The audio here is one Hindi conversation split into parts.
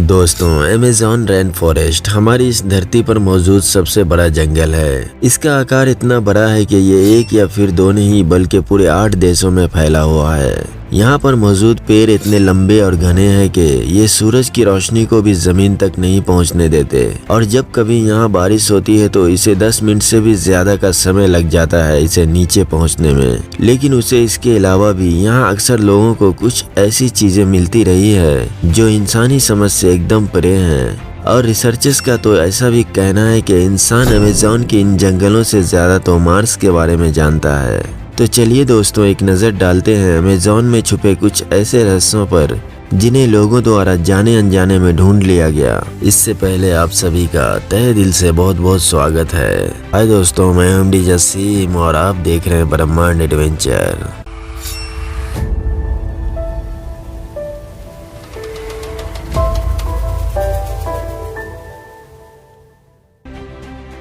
दोस्तों, अमेज़न रेन फॉरेस्ट हमारी इस धरती पर मौजूद सबसे बड़ा जंगल है। इसका आकार इतना बड़ा है कि ये एक या फिर दो नहीं बल्कि पूरे 8 देशों में फैला हुआ है। यहाँ पर मौजूद पेड़ इतने लंबे और घने हैं कि ये सूरज की रोशनी को भी जमीन तक नहीं पहुँचने देते और जब कभी यहाँ बारिश होती है तो इसे 10 मिनट से भी ज्यादा का समय लग जाता है इसे नीचे पहुँचने में। लेकिन उसे इसके अलावा भी यहाँ अक्सर लोगों को कुछ ऐसी चीजें मिलती रही है जो इंसानी समझ से एकदम परे हैं। और रिसर्चर्स का तो ऐसा भी कहना है कि इंसान अमेज़न के इन जंगलों से ज्यादा तो मार्स के बारे में जानता है। तो चलिए दोस्तों, एक नज़र डालते हैं अमेज़न में छुपे कुछ ऐसे रहस्यों पर जिन्हें लोगों द्वारा जाने अनजाने में ढूंढ लिया गया। इससे पहले आप सभी का तहे दिल से बहुत बहुत स्वागत है। हाय दोस्तों, मैं एमडी जसीम और आप देख रहे हैं ब्रह्मांड एडवेंचर।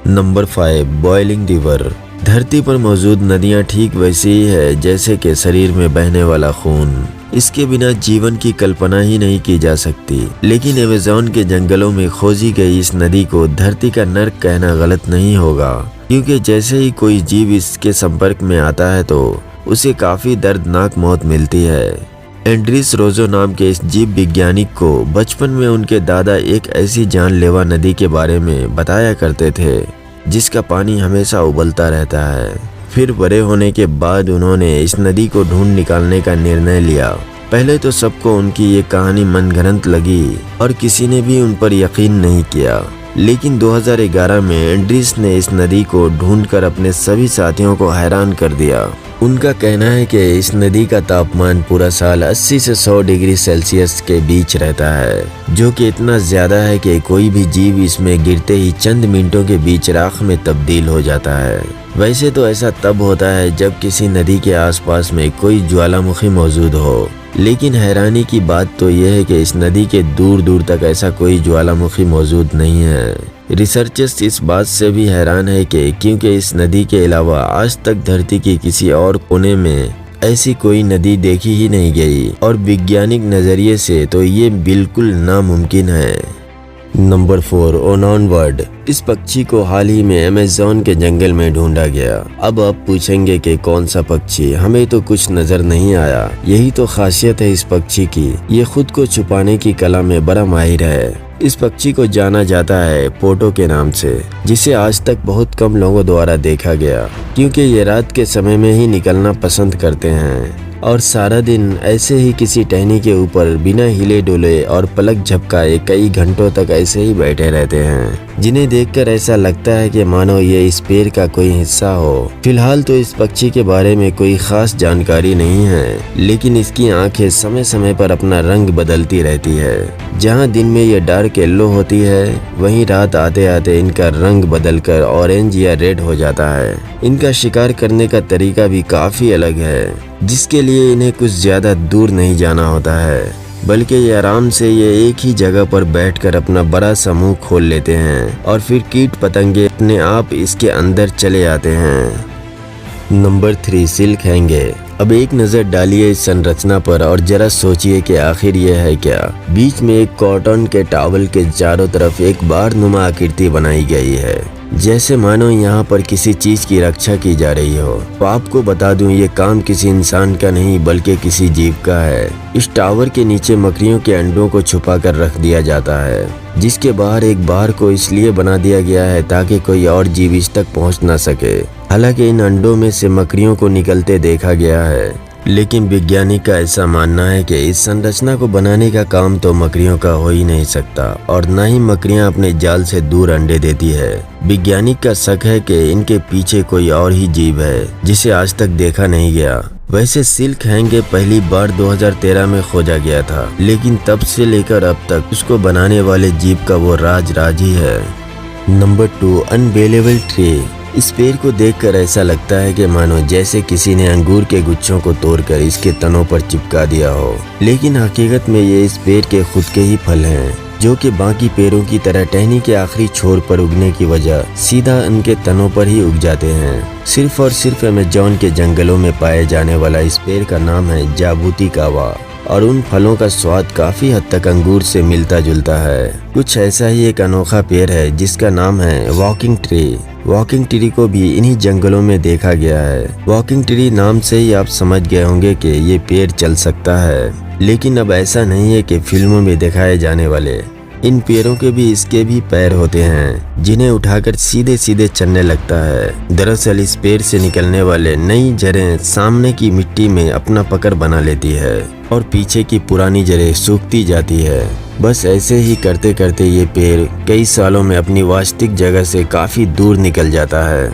Number 5, boiling river. धरती पर मौजूद नदियां ठीक वैसी ही है जैसे कि शरीर में बहने वाला खून। इसके बिना जीवन की कल्पना ही नहीं की जा सकती। लेकिन अमेज़न के जंगलों में खोजी गई इस नदी को धरती का नर्क कहना गलत नहीं होगा, क्योंकि जैसे ही कोई जीव इसके संपर्क में आता है तो उसे काफी दर्दनाक मौत मिलती है। एंड्रिस रोजो नाम के इस जीव वैज्ञानिक को बचपन में उनके दादा एक ऐसी जानलेवा नदी के बारे में बताया करते थे जिसका पानी हमेशा उबलता रहता है। फिर बड़े होने के बाद उन्होंने इस नदी को ढूंढ निकालने का निर्णय लिया। पहले तो सबको उनकी ये कहानी मनगढ़ंत लगी और किसी ने भी उन पर यकीन नहीं किया। लेकिन 2011 में एंड्रिस ने इस नदी को ढूंढकर अपने सभी साथियों को हैरान कर दिया। उनका कहना है कि इस नदी का तापमान पूरा साल 80 से 100 डिग्री सेल्सियस के बीच रहता है, जो कि इतना ज्यादा है कि कोई भी जीव इसमें गिरते ही चंद मिनटों के बीच राख में तब्दील हो जाता है। वैसे तो ऐसा तब होता है जब किसी नदी के आसपास में कोई ज्वालामुखी मौजूद हो, लेकिन हैरानी की बात तो यह है कि इस नदी के दूर दूर तक ऐसा कोई ज्वालामुखी मौजूद नहीं है। रिसर्चर्स इस बात से भी हैरान है कि क्योंकि इस नदी के अलावा आज तक धरती के किसी और कोने में ऐसी कोई नदी देखी ही नहीं गई और वैज्ञानिक नजरिए से तो ये बिल्कुल नामुमकिन है। नंबर 4, ओनॉन बर्ड। इस पक्षी को हाल ही में अमेज़न के जंगल में ढूंढा गया। अब आप पूछेंगे कि कौन सा पक्षी, हमें तो कुछ नजर नहीं आया। यही तो खासियत है इस पक्षी की, ये खुद को छुपाने की कला में बड़ा माहिर है। इस पक्षी को जाना जाता है पोटो के नाम से, जिसे आज तक बहुत कम लोगों द्वारा देखा गया, क्योंकि ये रात के समय में ही निकलना पसंद करते हैं और सारा दिन ऐसे ही किसी टहनी के ऊपर बिना हिले डुले और पलक झपकाए कई घंटों तक ऐसे ही बैठे रहते हैं, जिन्हें देखकर ऐसा लगता है कि मानो ये इस पेड़ का कोई हिस्सा हो। फिलहाल तो इस पक्षी के बारे में कोई खास जानकारी नहीं है, लेकिन इसकी आंखें समय समय पर अपना रंग बदलती रहती है। जहां दिन में ये डार्क येलो होती है, वहीं रात आते आते इनका रंग बदलकर ऑरेंज या रेड हो जाता है। इनका शिकार करने का तरीका भी काफी अलग है, जिसके लिए इन्हें कुछ ज्यादा दूर नहीं जाना होता है, बल्कि ये आराम से ये एक ही जगह पर बैठकर अपना बड़ा समूह खोल लेते हैं और फिर कीट पतंगे अपने आप इसके अंदर चले आते हैं। नंबर 3, सिल्क हैंगे। अब एक नज़र डालिए इस संरचना पर और जरा सोचिए कि आखिर ये है क्या। बीच में एक कॉटन के टॉवल के चारों तरफ एक बारनुमा आकृति बनाई गई है, जैसे मानो यहाँ पर किसी चीज की रक्षा की जा रही हो। तो आपको बता दूं, ये काम किसी इंसान का नहीं बल्कि किसी जीव का है। इस टावर के नीचे मकड़ियों के अंडों को छुपा कर रख दिया जाता है, जिसके बाहर एक बार को इसलिए बना दिया गया है ताकि कोई और जीव इस तक पहुँच ना सके। हालांकि इन अंडों में से मकड़ियों को निकलते देखा गया है, लेकिन वैज्ञानिक का ऐसा मानना है कि इस संरचना को बनाने का काम तो मकड़ियों का हो ही नहीं सकता और न ही मकड़ियां अपने जाल से दूर अंडे देती है। वैज्ञानिक का शक है कि इनके पीछे कोई और ही जीव है जिसे आज तक देखा नहीं गया। वैसे सिल्क हैंगे पहली बार 2013 में खोजा गया था, लेकिन तब से लेकर अब तक उसको बनाने वाले जीव का वो राज ही है। Number 2, अनबेलेबल tree. इस पेड़ को देखकर ऐसा लगता है कि मानो जैसे किसी ने अंगूर के गुच्छों को तोड़कर इसके तनों पर चिपका दिया हो, लेकिन हकीकत में ये इस पेड़ के खुद के ही फल हैं, जो कि बाकी पेड़ों की तरह टहनी के आखिरी छोर पर उगने की वजह सीधा उनके तनों पर ही उग जाते हैं। सिर्फ और सिर्फ अमेज़न के जंगलों में पाए जाने वाला इस पेड़ का नाम है जाबूती कावा। और उन फलों का स्वाद काफी हद तक अंगूर से मिलता जुलता है। कुछ ऐसा ही एक अनोखा पेड़ है जिसका नाम है वॉकिंग ट्री। वॉकिंग ट्री को भी इन्हीं जंगलों में देखा गया है। वॉकिंग ट्री नाम से ही आप समझ गए होंगे कि ये पेड़ चल सकता है, लेकिन अब ऐसा नहीं है कि फिल्मों में दिखाए जाने वाले। इन पेड़ों के भी इसके भी पैर होते हैं जिन्हें उठाकर सीधे सीधे चलने लगता है। दरअसल इस पेड़ से निकलने वाले नई जड़ें सामने की मिट्टी में अपना पकड़ बना लेती है और पीछे की पुरानी जड़ें सूखती जाती है। बस ऐसे ही करते करते ये पेड़ कई सालों में अपनी वास्तविक जगह से काफी दूर निकल जाता है।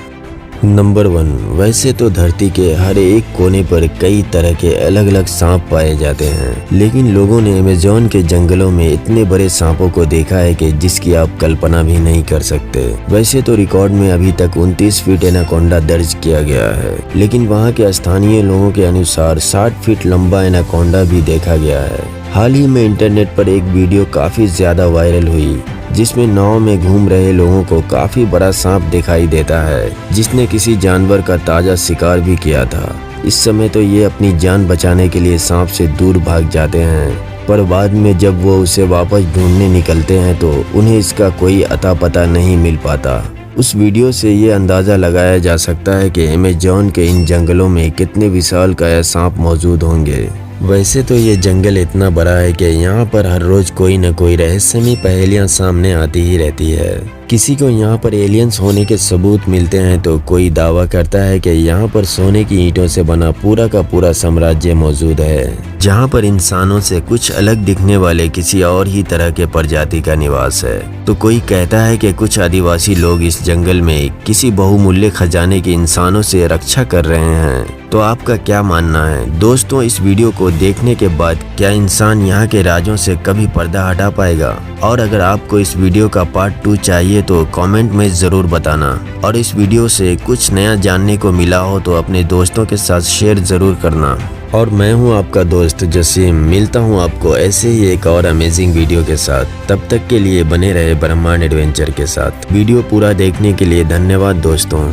नंबर 1, वैसे तो धरती के हर एक कोने पर कई तरह के अलग अलग सांप पाए जाते हैं, लेकिन लोगों ने अमेज़न के जंगलों में इतने बड़े सांपों को देखा है कि जिसकी आप कल्पना भी नहीं कर सकते। वैसे तो रिकॉर्ड में अभी तक 29 फीट एनाकोंडा दर्ज किया गया है, लेकिन वहाँ के स्थानीय लोगों के अनुसार 60 फीट लंबा एनाकोंडा भी देखा गया है। हाल ही में इंटरनेट पर एक वीडियो काफी ज्यादा वायरल हुई जिसमें नाव में घूम रहे लोगों को काफी बड़ा सांप दिखाई देता है जिसने किसी जानवर का ताजा शिकार भी किया था। इस समय तो ये अपनी जान बचाने के लिए सांप से दूर भाग जाते हैं, पर बाद में जब वो उसे वापस ढूंढने निकलते हैं तो उन्हें इसका कोई अता पता नहीं मिल पाता। उस वीडियो से ये अंदाज़ा लगाया जा सकता है कि अमेज़न के इन जंगलों में कितने विशालकाय सांप मौजूद होंगे। वैसे तो ये जंगल इतना बड़ा है कि यहाँ पर हर रोज कोई न कोई रहस्यमयी पहेलियाँ सामने आती ही रहती है। किसी को यहाँ पर एलियंस होने के सबूत मिलते हैं तो कोई दावा करता है कि यहाँ पर सोने की ईंटों से बना पूरा का पूरा साम्राज्य मौजूद है, जहाँ पर इंसानों से कुछ अलग दिखने वाले किसी और ही तरह के प्रजाति का निवास है। तो कोई कहता है कि कुछ आदिवासी लोग इस जंगल में किसी बहुमूल्य खजाने की इंसानों से रक्षा कर रहे हैं। तो आपका क्या मानना है दोस्तों? इस वीडियो को देखने के बाद क्या इंसान यहाँ के राजों से कभी पर्दा हटा पाएगा? और अगर आपको इस वीडियो का पार्ट 2 चाहिए तो कमेंट में ज़रूर बताना। और इस वीडियो से कुछ नया जानने को मिला हो तो अपने दोस्तों के साथ शेयर ज़रूर करना। और मैं हूँ आपका दोस्त जसीम, मिलता हूँ आपको ऐसे ही एक और अमेजिंग वीडियो के साथ। तब तक के लिए बने रहे ब्रह्मांड एडवेंचर के साथ। वीडियो पूरा देखने के लिए धन्यवाद दोस्तों।